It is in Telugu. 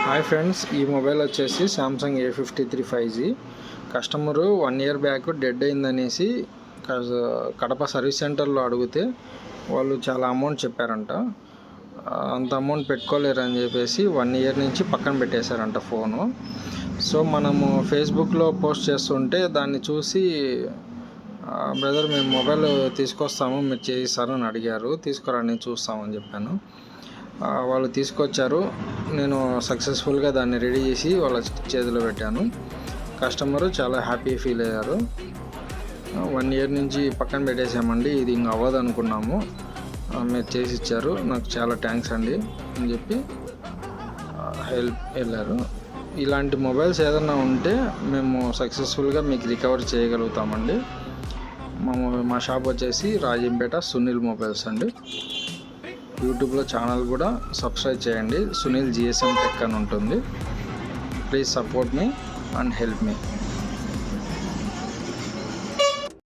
హాయ్ ఫ్రెండ్స్, ఈ మొబైల్ వచ్చేసి Samsung A53 5G. Customer 1 year back dead అయిందనేసి కడప సర్వీస్ సెంటర్లో అడిగితే వాళ్ళు చాలా అమౌంట్ చెప్పారంట. అంత అమౌంట్ పెట్టుకోలేరని చెప్పేసి 1 ఇయర్ నుంచి పక్కన పెట్టేశారంట ఫోను. సో మనము ఫేస్బుక్లో పోస్ట్ చేస్తుంటే దాన్ని చూసి బ్రదర్ మేము మొబైల్ తీసుకొస్తాము, మీరు చేయిస్తారని అడిగారు. తీసుకురండి చూస్తామని చెప్పాను. వాళ్ళు తీసుకొచ్చారు. నేను సక్సెస్ఫుల్గా దాన్ని రెడీ చేసి వాళ్ళ చేతిలో పెట్టాను. కస్టమరు చాలా హ్యాపీ ఫీల్ అయ్యారు. 1 ఇయర్ నుంచి పక్కన పెట్టేసామండి, ఇది ఇంకా అవ్వదు అనుకున్నాము, మీరు చేసి ఇచ్చారు, నాకు చాలా థ్యాంక్స్ అండి అని చెప్పి వెళ్ళారు. ఇలాంటి మొబైల్స్ ఏదైనా ఉంటే మేము సక్సెస్ఫుల్గా మీకు రికవర్ చేయగలుగుతామండి. మా షాప్ వచ్చేసి రాజంపేట సునీల్ మొబైల్స్ అండి. యూట్యూబ్లో ఛానల్ కూడా సబ్స్క్రైబ్ చేయండి, సునీల్ GSM టెక్ అని ఉంటుంది. Please support me and help me.